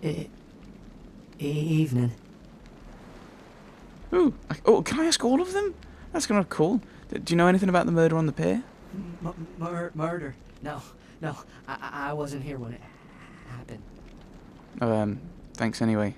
E- Evening. Ooh, can I ask all of them? That's kind of cool. Do you know anything about the murder on the pier? Murder. No, I wasn't here when it happened. Oh, thanks anyway.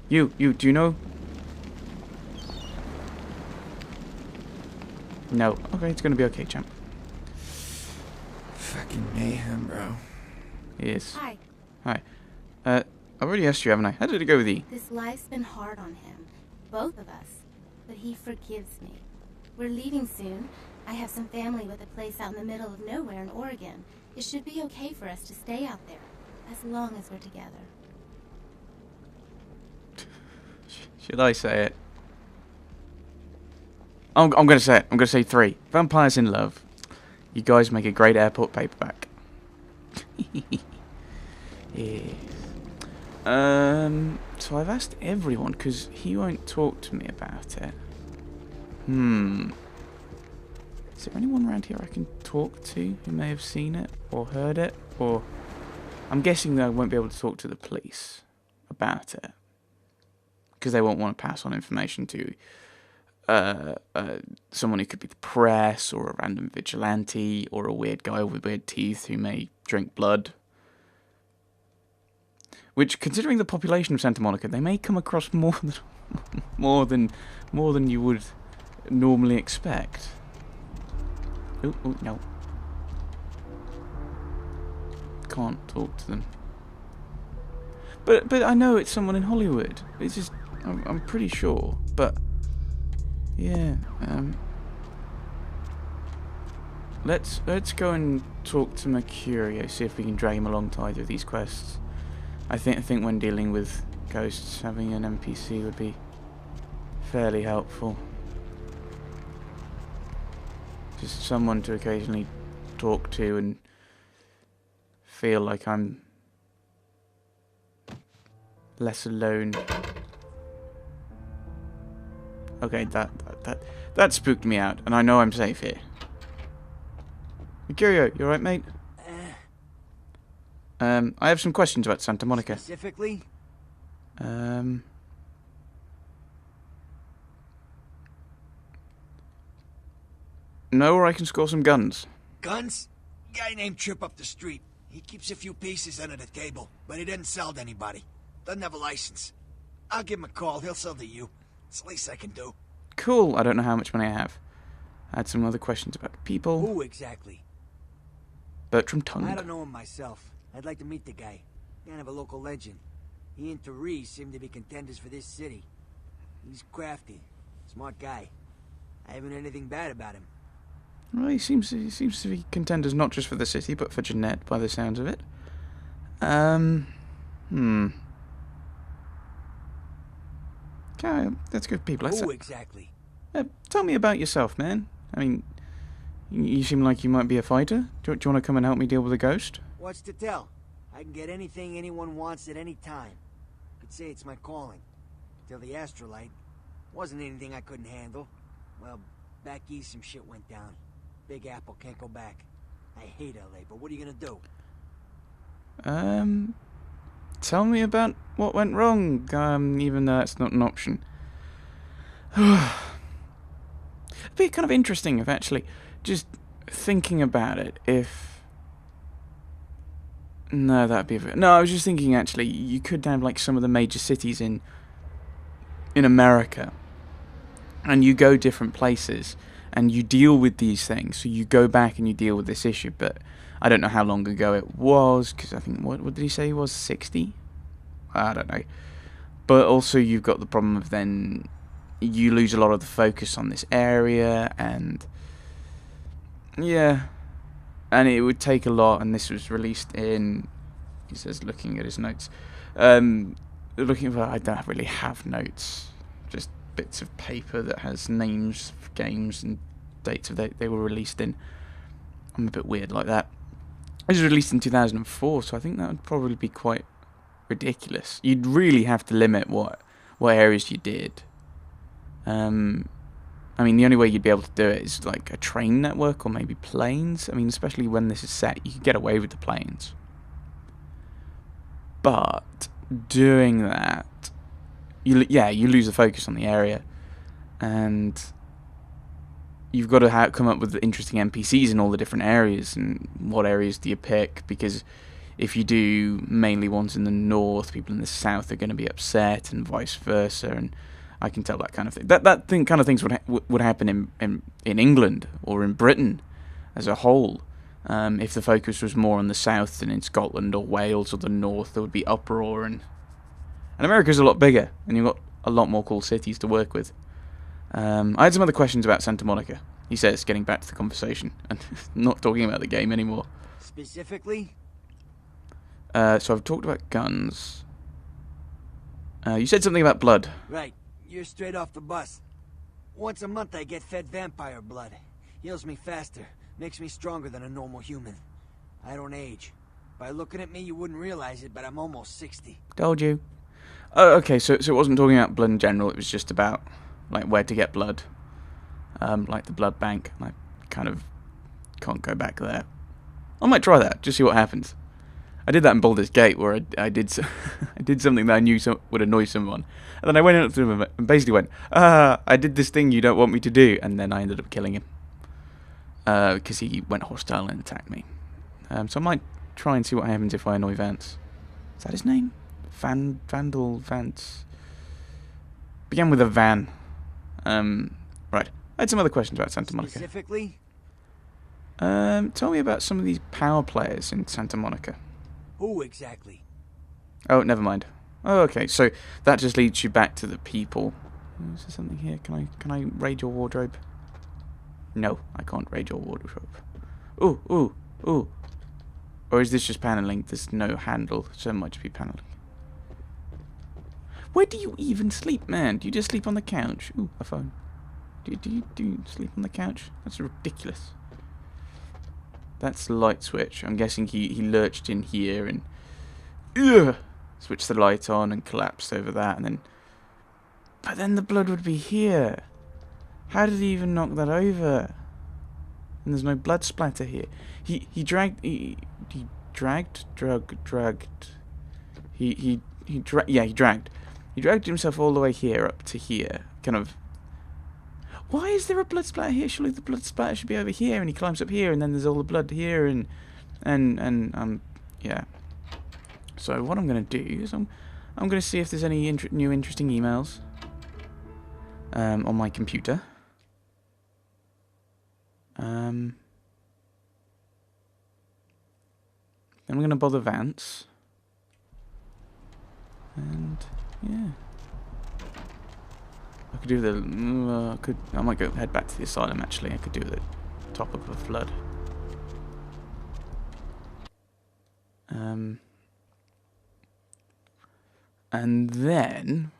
Do you know? No. Okay, it's gonna be okay, champ. Fucking mayhem, bro. Yes. Hi. Hi. I've already asked you, haven't I? How did it go with you? This life's been hard on him. Both of us. But he forgives me. We're leaving soon. I have some family with a place out in the middle of nowhere in Oregon. It should be okay for us to stay out there. As long as we're together. Should I say it? I'm gonna say it. I'm gonna say 3. Vampires in Love. You guys make a great airport paperback. Yes. So I've asked everyone because he won't talk to me about it. Is there anyone around here I can talk to who may have seen it or heard it? Or I'm guessing that I won't be able to talk to the police about it because they won't want to pass on information to someone who could be the press or a random vigilante or a weird guy with weird teeth who may drink blood. Which, considering the population of Santa Monica, they may come across more than you would normally expect. Oh no! Can't talk to them. But I know it's someone in Hollywood. It's just I'm pretty sure. But yeah, let's go and talk to Mercurio. See if we can drag him along to either of these quests. I think when dealing with ghosts, having an NPC would be fairly helpful. Just someone to occasionally talk to and feel like I'm less alone. Okay, that spooked me out, and I know I'm safe here. Mercurio, you alright, mate? I have some questions about Santa Monica. Specifically? Know where I can score some guns. Guns? Guy named Trip up the street. He keeps a few pieces under the table, but he didn't sell to anybody. Doesn't have a license. I'll give him a call. He'll sell to you. It's the least I can do. Cool. I don't know how much money I have. I had some other questions about people. Who exactly? Bertram Tung. I don't know him myself. I'd like to meet the guy. Kind of a local legend. He and Therese seem to be contenders for this city. He's crafty. Smart guy. I haven't heard anything bad about him. Well, he seems to be contenders not just for the city, but for Jeanette, by the sounds of it. Okay, that's good people. Who exactly? Tell me about yourself, man. I mean, you seem like you might be a fighter. Do you want to come and help me deal with a ghost? What's to tell? I can get anything anyone wants at any time. Could say it's my calling. Till the astrolite. Wasn't anything I couldn't handle. Well, back east some shit went down. Big Apple can't go back. I hate LA, but what are you gonna do? Tell me about what went wrong, even though that's not an option. It'd be kind of interesting if actually, just thinking about it, if... No, that'd be... No, I was just thinking actually, you could have like some of the major cities in America, and you go different places, and you deal with these things. So you go back and you deal with this issue, but I don't know how long ago it was, because I think, what did he say he was, 60? I don't know. But also you've got the problem of then you lose a lot of the focus on this area, and yeah, and it would take a lot, and this was released in, he says, looking at his notes, looking for, I don't really have notes, just bits of paper that has names of games and dates of they were released in. I'm a bit weird like that. It was released in 2004, so I think that would probably be quite ridiculous. You'd really have to limit what areas you did. I mean, the only way you'd be able to do it is like a train network or maybe planes. I mean, especially when this is set, you could get away with the planes. But doing that, you lose the focus on the area, and you've got to come up with interesting NPCs in all the different areas. And what areas do you pick? Because if you do mainly ones in the north, people in the south are going to be upset, and vice versa. And I can tell that kind of thing. Kind of things would happen in England or in Britain as a whole. If the focus was more on the south than in Scotland or Wales or the north, there would be uproar. And America's a lot bigger, and you've got a lot more cool cities to work with. I had some other questions about Santa Monica. He says, getting back to the conversation, and not talking about the game anymore. Specifically? So I've talked about guns. You said something about blood. Right. You're straight off the bus. Once a month I get fed vampire blood. Heals me faster. Makes me stronger than a normal human. I don't age. By looking at me, you wouldn't realize it, but I'm almost 60. Told you. Oh, okay, so it wasn't talking about blood in general, it was just about, like, where to get blood. Like the blood bank. I kind of can't go back there. I might try that, just see what happens. I did that in Baldur's Gate, where I did something that I knew would annoy someone. And then I went up to him and basically went, I did this thing you don't want me to do. And then I ended up killing him. Because he went hostile and attacked me. So I might try and see what happens if I annoy Vance. Is that his name? Vandal Vance. Began with a van. Right. I had some other questions about Santa Monica. Specifically? Tell me about some of these power players in Santa Monica. Who exactly? Oh, never mind. Oh, okay. So that just leads you back to the people. Is there something here? Can I raid your wardrobe? No, I can't raid your wardrobe. Ooh. Or is this just paneling? There's no handle. So much to be paneling. Where do you even sleep, man? Do you just sleep on the couch? Ooh, a phone. Do you sleep on the couch? That's ridiculous. That's the light switch. I'm guessing he lurched in here and switched the light on and collapsed over that, and then. But then the blood would be here. How did he even knock that over? And there's no blood splatter here. He dragged himself all the way here up to here. Kind of. Why is there a blood splatter here? Surely the blood splatter should be over here, and he climbs up here, and then there's all the blood here, and yeah. So what I'm gonna do is I'm gonna see if there's any new interesting emails on my computer. Then I'm gonna bother Vance, and yeah. I could do the. I might head back to the asylum. Actually, I could do the top of a flood. And then.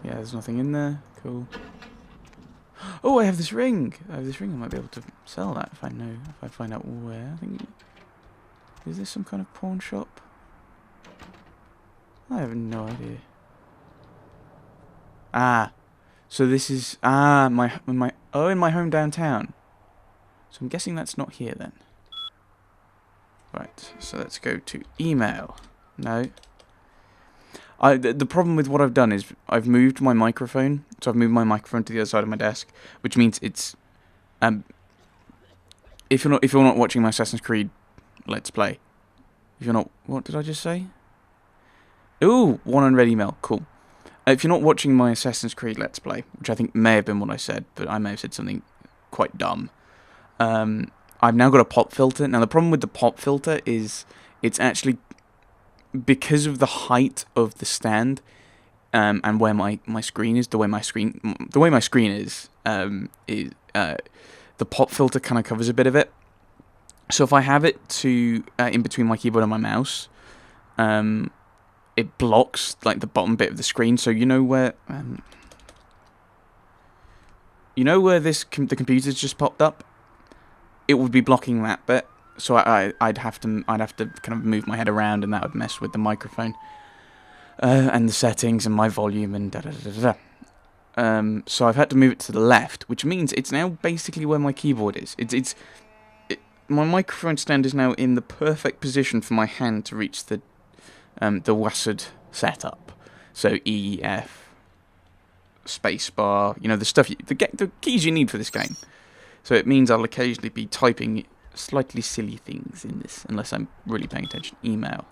Yeah, there's nothing in there. Cool. Oh, I have this ring. I might be able to sell that if I find out where. I think. Is this some kind of pawn shop? I have no idea. So this is in my home downtown. So I'm guessing that's not here then. Right. So let's go to email. No. The problem with what I've done is I've moved my microphone. So I've moved my microphone to the other side of my desk, which means it's if you're not watching my Assassin's Creed Let's Play, if you're not, what did I just say? Ooh, one unread email. Cool. If you're not watching my Assassin's Creed Let's Play, which I think may have been what I said, but I may have said something quite dumb. I've now got a pop filter. Now the problem with the pop filter is it's actually because of the height of the stand and where my screen is, the way my screen is, the pop filter kind of covers a bit of it. So if I have it to in between my keyboard and my mouse, it blocks like the bottom bit of the screen. So you know where the computer's just popped up, it would be blocking that bit. So I'd have to kind of move my head around, and that would mess with the microphone and the settings and my volume and da da da da. So I've had to move it to the left, which means it's now basically where my keyboard is. My microphone stand is now in the perfect position for my hand to reach the WASD setup. So E, F, spacebar, the stuff, the keys you need for this game. So it means I'll occasionally be typing slightly silly things in this, unless I'm really paying attention. Email.